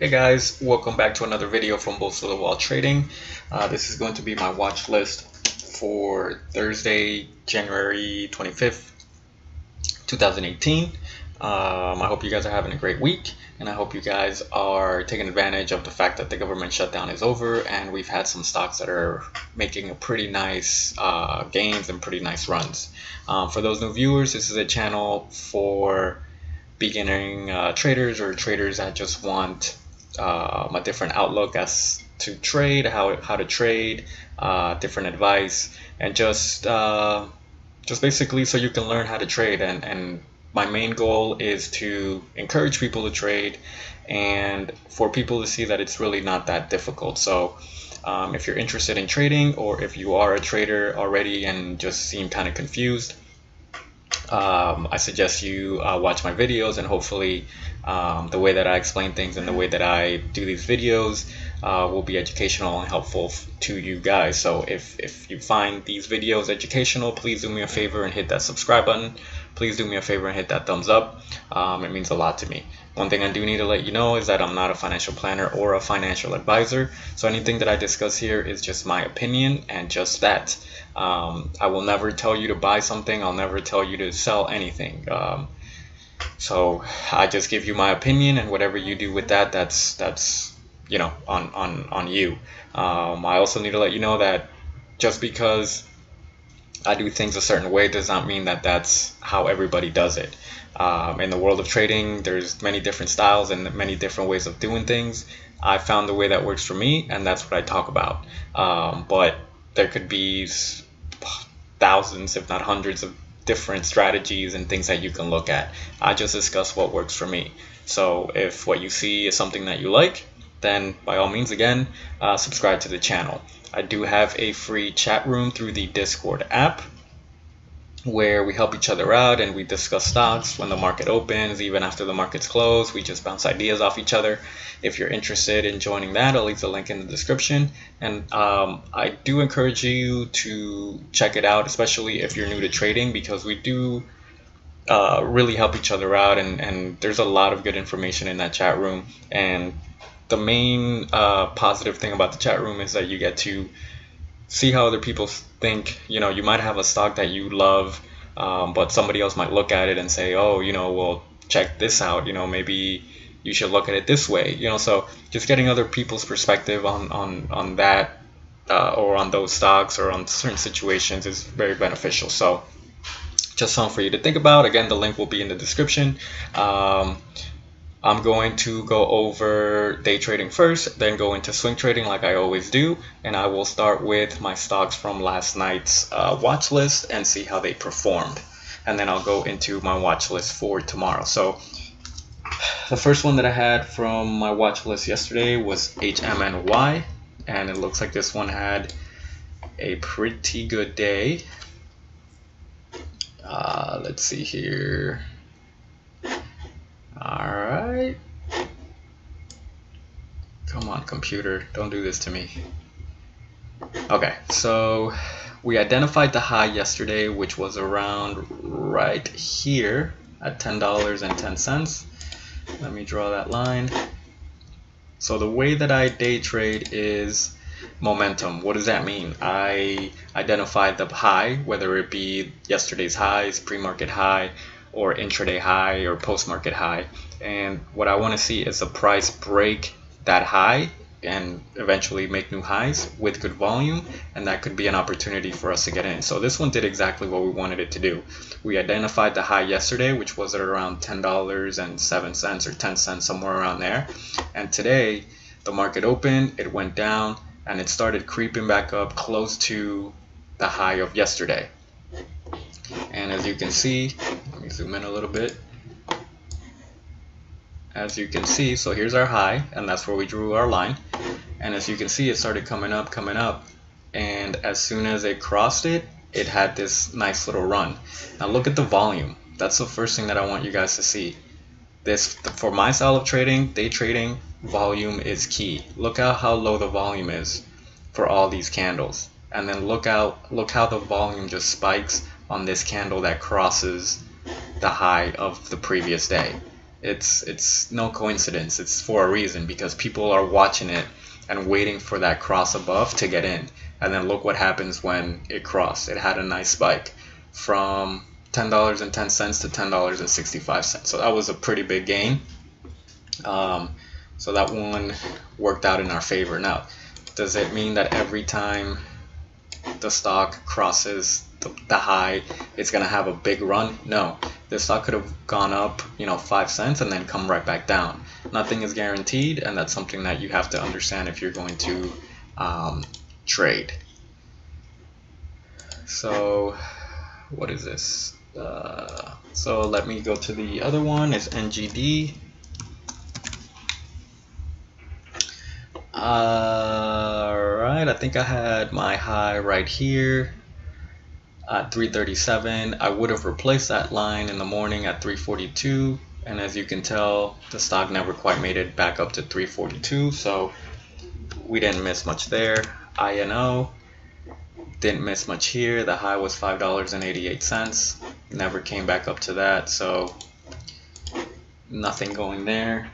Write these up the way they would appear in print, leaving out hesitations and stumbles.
Hey guys, welcome back to another video from Both of the Wall Trading. This is going to be my watch list for Thursday, January 25th, 2018. I hope you guys are having a great week, and I hope you guys are taking advantage of the fact that the government shutdown is over and we've had some stocks that are making a pretty nice gains and pretty nice runs. For those new viewers, this is a channel for beginning traders or traders that just want a different outlook as to trade, how to trade, different advice, and just basically so you can learn how to trade. And my main goal is to encourage people to trade and for people to see that it's really not that difficult. So if you're interested in trading, or if you are a trader already and just seem kind of confused, I suggest you watch my videos, and hopefully the way that I explain things and the way that I do these videos will be educational and helpful to you guys. So if you find these videos educational, please do me a favor and hit that subscribe button. Please do me a favor and hit that thumbs up. It means a lot to me. One thing I do need to let you know is that I'm not a financial planner or a financial advisor, so anything that I discuss here is just my opinion and just that. I will never tell you to buy something. I'll never tell you to sell anything. So I just give you my opinion, and whatever you do with that, that's you know, on you. I also need to let you know that just because I do things a certain way does not mean that that's how everybody does it. In the world of trading, there's many different styles and many different ways of doing things. I found the way that works for me, and that's what I talk about. But there could be thousands, if not hundreds, of different strategies and things that you can look at. I just discuss what works for me. So if what you see is something that you like, then by all means, again, subscribe to the channel. I do have a free chat room through the Discord app where we help each other out and we discuss stocks when the market opens, even after the market's closed. We just bounce ideas off each other. If you're interested in joining that, I'll leave the link in the description. And I do encourage you to check it out, especially if you're new to trading, because we do really help each other out, and there's a lot of good information in that chat room. And the main positive thing about the chat room is that you get to see how other people think. You know, you might have a stock that you love, but somebody else might look at it and say, oh, you know, well, check this out, you know, maybe you should look at it this way, you know. So just getting other people's perspective on that or on those stocks or on certain situations is very beneficial. So just something for you to think about. Again, the link will be in the description. I'm going to go over day trading first, then go into swing trading like I always do, and I will start with my stocks from last night's watch list and see how they performed, and then I'll go into my watch list for tomorrow. So the first one that I had from my watch list yesterday was HMNY, and it looks like this one had a pretty good day. Let's see here. Alright. Come on, computer. Don't do this to me. Okay, so we identified the high yesterday, which was around right here at $10.10. Let me draw that line. So the way that I day trade is momentum. What does that mean? I identified the high, whether it be yesterday's highs, pre-market high, or intraday high or post-market high, and what I want to see is the price break that high and eventually make new highs with good volume, and that could be an opportunity for us to get in. So this one did exactly what we wanted it to do. We identified the high yesterday, which was at around $10.07 or 10 cents, somewhere around there, and today the market opened, it went down, and it started creeping back up close to the high of yesterday. And as you can see, let me zoom in a little bit. As you can see, so here's our high, and that's where we drew our line. And as you can see, it started coming up, and as soon as it crossed it, it had this nice little run. Now look at the volume. That's the first thing that I want you guys to see. This, for my style of trading, day trading, volume is key. Look at how low the volume is for all these candles, and then look how the volume just spikes on this candle that crosses the high of the previous day. It's no coincidence. It's for a reason, because people are watching it and waiting for that cross above to get in. And then look what happens when it crossed. It had a nice spike from $10.10 to $10.65. So that was a pretty big gain. So that one worked out in our favor. Now, does it mean that every time the stock crosses the high, it's going to have a big run? No. The stock could have gone up, 5 cents and then come right back down. Nothing is guaranteed, and that's something that you have to understand if you're going to trade. So, what is this? So let me go to the other one. Is NGD. Alright, I think I had my high right here at 337. I would have replaced that line in the morning at 342, and as you can tell, the stock never quite made it back up to 342, so we didn't miss much there. INO didn't miss much here. The high was $5.88, never came back up to that, so nothing going there.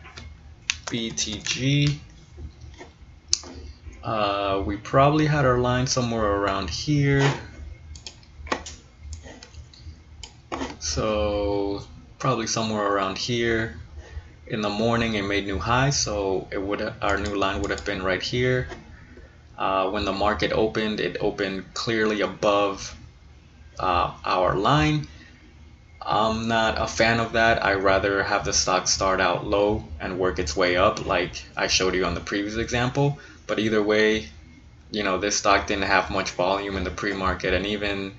BTG, we probably had our line somewhere around here. So probably somewhere around here. In the morning it made new highs, so our new line would have been right here. When the market opened, it opened clearly above our line. I'm not a fan of that. I rather have the stock start out low and work its way up, like I showed you on the previous example. But either way, this stock didn't have much volume in the pre-market, and even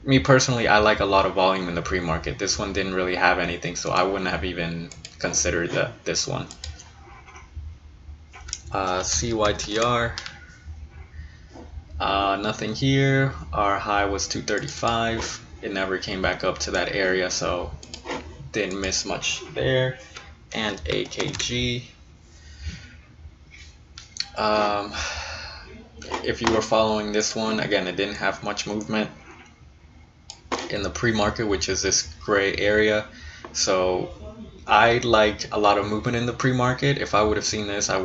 me personally, I like a lot of volume in the pre-market. This one didn't really have anything, so I wouldn't have even considered this one. CYTR, nothing here. Our high was 235. It never came back up to that area, so didn't miss much there. And AKG. If you were following this one, again, it didn't have much movement in the pre-market, which is this gray area. So I like a lot of movement in the pre-market. If I would have seen this, I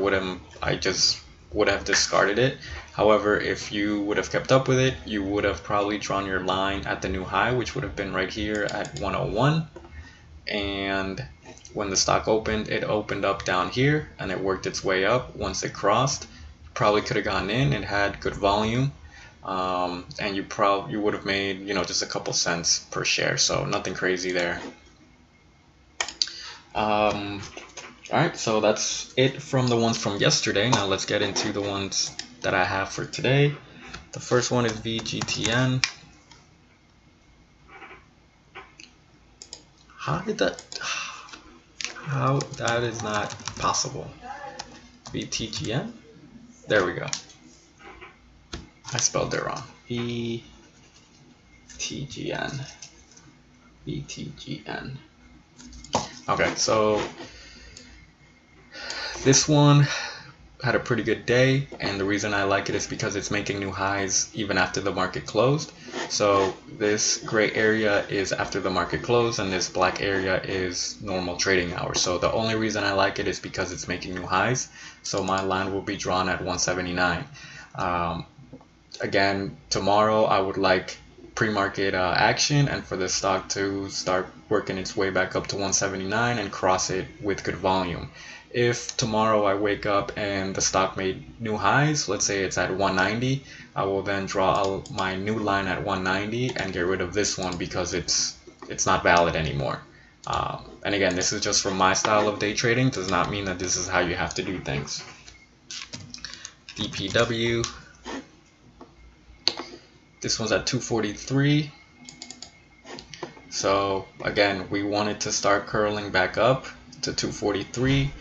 just would have discarded it. However, if you would have kept up with it, you would have probably drawn your line at the new high, which would have been right here at 101. And when the stock opened, it opened up down here and it worked its way up. Once it crossed, probably could have gone in and had good volume, and you would have made just a couple cents per share, so nothing crazy there. Alright, so that's it from the ones from yesterday. Now let's get into the ones that I have for today. The first one is VGTN. How that is not possible. VTGN. There we go. I spelled it wrong. VTGN. VTGN. Okay, so this one had a pretty good day, and the reason I like it is because it's making new highs even after the market closed. So this gray area is after the market closed, and this black area is normal trading hours. So the only reason I like it is because it's making new highs. So my line will be drawn at 179. Again, tomorrow I would like pre-market action, and for the stock to start working its way back up to 179 and cross it with good volume. If tomorrow I wake up and the stock made new highs, let's say it's at 190, I will then draw my new line at 190 and get rid of this one because it's not valid anymore. And again, this is just from my style of day trading. Does not mean that this is how you have to do things. DPW. This one's at 243. So again, we wanted to start curling back up to 243,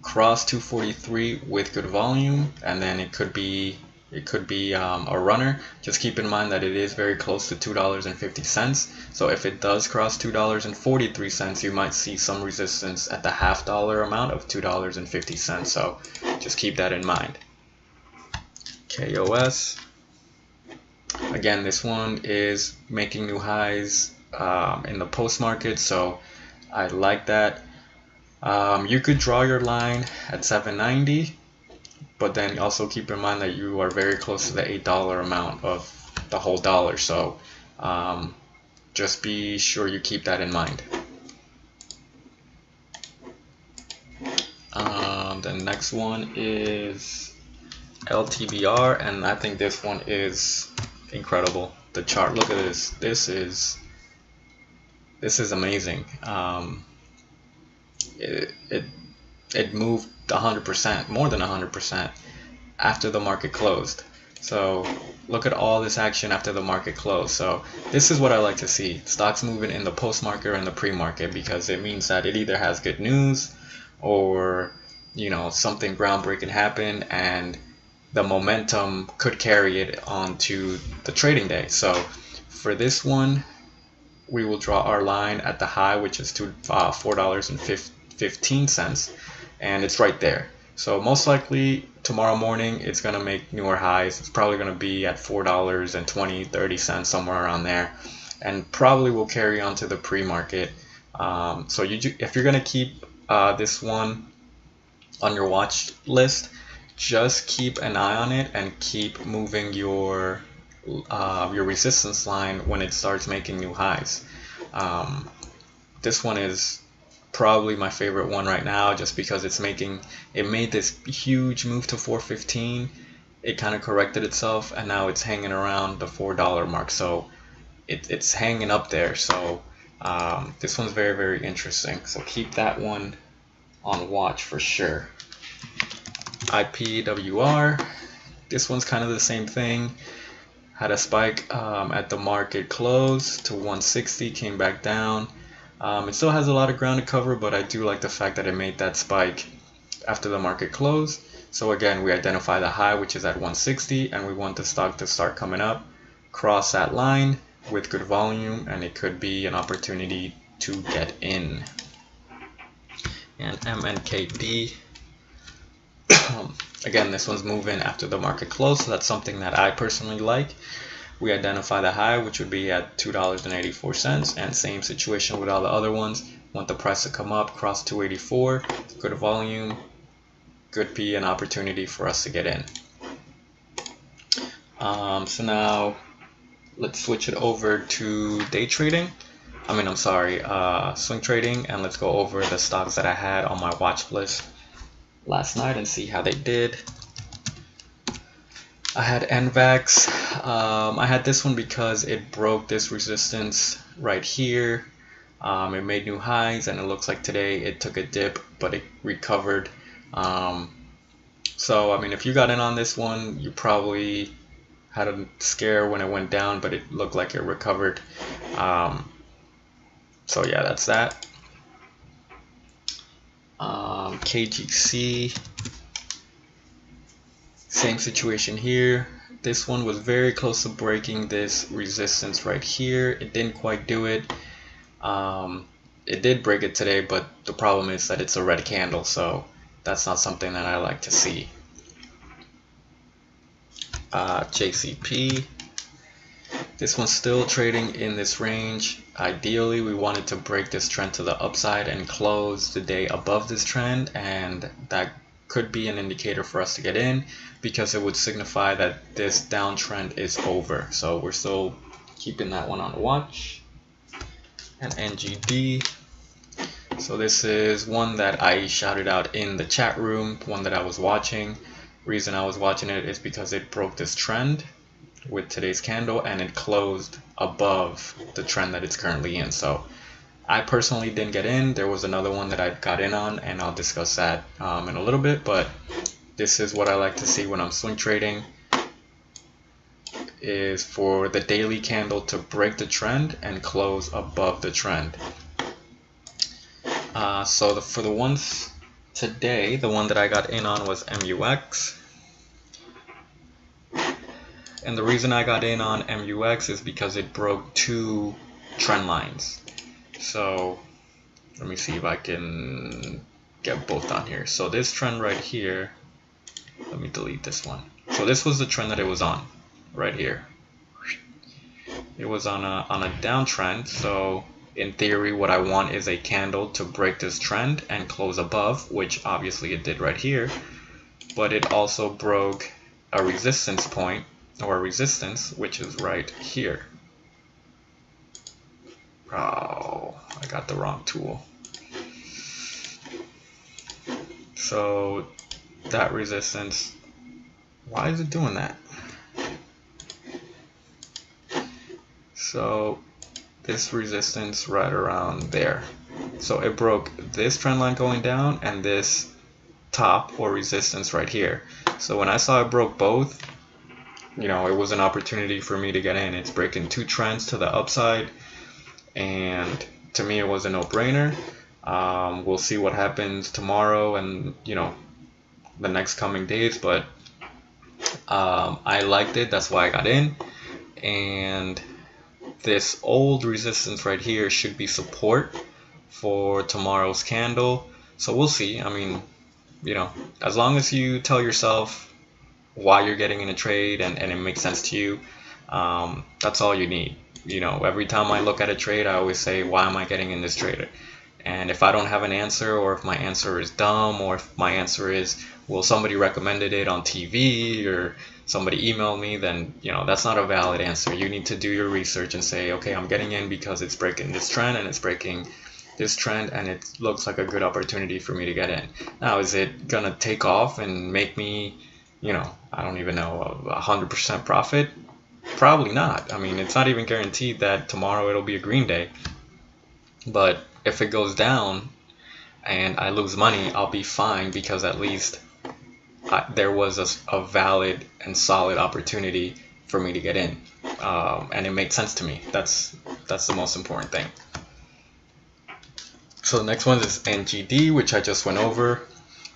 cross 243 with good volume, and then it could be a runner. Just keep in mind that it is very close to $2.50. So if it does cross $2.43, you might see some resistance at the $0.50 amount of $2.50. So just keep that in mind. KOS. Again, this one is making new highs in the post market, so I like that. You could draw your line at 790, but then also keep in mind that you are very close to the $8 amount of the whole dollar. So just be sure you keep that in mind. The next one is LTBR, and I think this one is incredible. The chart, look at this. This is amazing. It moved 100%, more than 100% after the market closed. So look at all this action after the market closed. So this is what I like to see. Stocks moving in the post-market and the pre-market, because it means that it either has good news or, you know, something groundbreaking happened and the momentum could carry it onto the trading day. So for this one, we will draw our line at the high, which is to $4.15, and it's right there. So most likely tomorrow morning it's going to make newer highs. It's probably going to be at $4.20, 30 cents, somewhere around there, and probably will carry on to the pre-market. So if you're going to keep this one on your watch list, just keep an eye on it and keep moving your resistance line when it starts making new highs. This one is probably my favorite one right now, just because it made this huge move to 415. It kind of corrected itself, and now it's hanging around the $4 mark. So it's hanging up there. So this one's very, very interesting. So keep that one on watch for sure. IPWR, this one's kind of the same thing. Had a spike at the market close to 160, came back down. It still has a lot of ground to cover, but I do like the fact that it made that spike after the market closed. So again, we identify the high, which is at 160, and we want the stock to start coming up, cross that line with good volume, and it could be an opportunity to get in. And MNKD, again, this one's moving after the market close, so that's something that I personally like. We identify the high, which would be at $2.84, and same situation with all the other ones. Want the price to come up, cross 284, good volume, could be an opportunity for us to get in. So now let's switch it over to day trading. Swing trading, and let's go over the stocks that I had on my watch list last night and see how they did. I had NVAX. I had this one because it broke this resistance right here. It made new highs, and it looks like today it took a dip, but it recovered. So I mean, if you got in on this one, you probably had a scare when it went down, but it looked like it recovered. So yeah, that's that. KGC, same situation here. This one was very close to breaking this resistance right here. It didn't quite do it. It did break it today, but the problem is that it's a red candle, so that's not something that I like to see. JCP, this one's still trading in this range. Ideally, we wanted to break this trend to the upside and close the day above this trend, and that could be an indicator for us to get in, because it would signify that this downtrend is over. So we're still keeping that one on watch. And NGD, so this is one that I shouted out in the chat room, one that I was watching. Reason I was watching it is because it broke this trend with today's candle, and it closed above the trend that it's currently in. So I personally didn't get in. There was another one that I got in on, and I'll discuss that in a little bit, but this is what I like to see when I'm swing trading, is for the daily candle to break the trend and close above the trend. For the ones today, the one that I got in on was MUX. And the reason I got in on MUX is because it broke two trend lines. So let me see if I can get both on here. So this trend right here, let me delete this one. So this was the trend that it was on right here. It was on a downtrend. So in theory, what I want is a candle to break this trend and close above, which obviously it did right here, but it also broke a resistance point, or a resistance, which is right here. Oh, I got the wrong tool. So that resistance, why is it doing that? So this resistance right around there. So it broke this trend line going down and this top or resistance right here. So when I saw it broke both, you know, it was an opportunity for me to get in. It's breaking two trends to the upside, and to me it was a no-brainer. We'll see what happens tomorrow and, you know, the next coming days, but I liked it. That's why I got in. And this old resistance right here should be support for tomorrow's candle. So we'll see. I mean, you know, as long as you tell yourself why you're getting in a trade and it makes sense to you, that's all you need. You know, every time I look at a trade, I always say, why am I getting in this trade? And if I don't have an answer, or if my answer is dumb, or if my answer is, well, somebody recommended it on TV or somebody emailed me, then, you know, that's not a valid answer. You need to do your research and say, okay, I'm getting in because it's breaking this trend and it's breaking this trend and it looks like a good opportunity for me to get in. Now, is it gonna take off and make me, you know, I don't even know, 100% profit? Probably not. I mean, it's not even guaranteed that tomorrow it'll be a green day. But if it goes down and I lose money, I'll be fine, because at least there was a valid and solid opportunity for me to get in, and it made sense to me. That's the most important thing. So the next one is NGD, which I just went over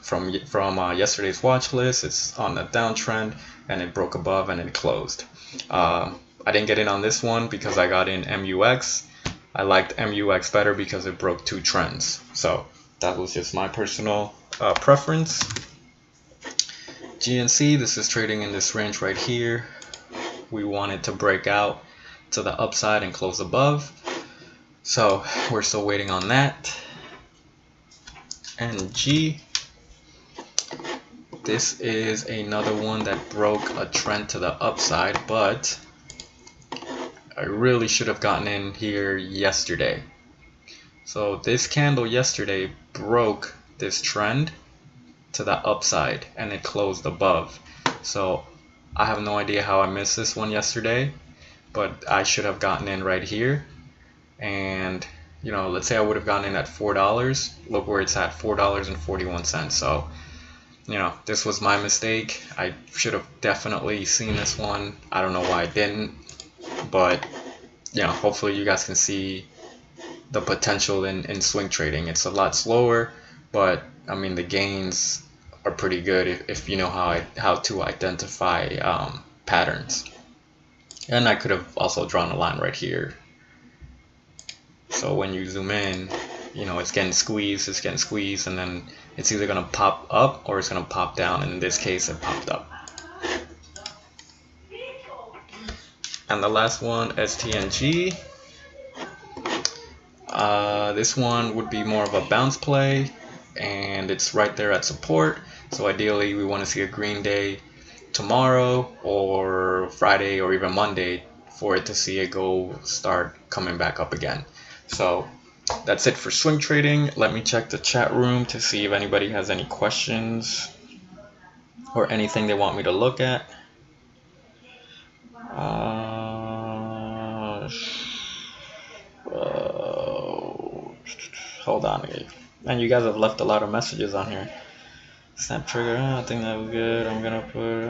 from yesterday's watch list. It's on the downtrend and it broke above and it closed. I didn't get in on this one because I got in MUX. I liked MUX better because it broke two trends. So that was just my personal preference. GNC, this is trading in this range right here. We want it to break out to the upside and close above. So we're still waiting on that. NG, this is another one that broke a trend to the upside, but I really should have gotten in here yesterday. So this candle yesterday broke this trend to the upside and it closed above. So I have no idea how I missed this one yesterday, but I should have gotten in right here. And, you know, let's say I would have gotten in at $4. Look where it's at, $4.41. So, you know, this was my mistake. I should have definitely seen this one. I don't know why I didn't, but, you know, hopefully you guys can see the potential in swing trading. It's a lot slower, but I mean, the gains are pretty good if you know how to identify patterns. And I could have also drawn a line right here. So when you zoom in, you know, it's getting squeezed, and then it's either going to pop up or it's going to pop down. And in this case, it popped up. And the last one, STNG. This one would be more of a bounce play, and it's right there at support. So ideally, we want to see a green day tomorrow or Friday or even Monday for it to see it start coming back up again. So that's it for swing trading. Let me check the chat room to see if anybody has any questions or anything they want me to look at. Hold on, and you guys have left a lot of messages on here. Snap trigger, I think that was good. I'm gonna put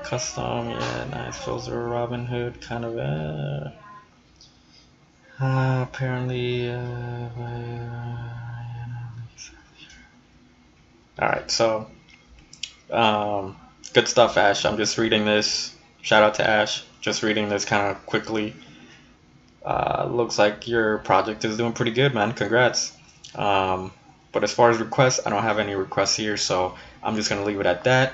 custom, yeah, nice filter, Robin Hood, kind of. Apparently, alright, so good stuff, Ash. I'm just reading this. Shout out to Ash. Just reading this kind of quickly. Looks like your project is doing pretty good, man. Congrats. But as far as requests, I don't have any requests here, so I'm just going to leave it at that.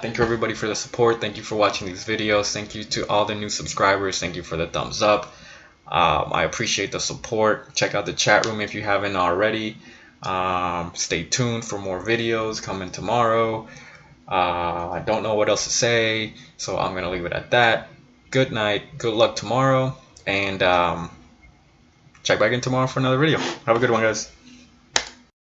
Thank you everybody for the support. Thank you for watching these videos. Thank you to all the new subscribers. Thank you for the thumbs up. I appreciate the support. Check out the chat room if you haven't already. Stay tuned for more videos coming tomorrow. I don't know what else to say, so I'm gonna leave it at that. Good night, good luck tomorrow, and check back in tomorrow for another video. Have a good one, guys.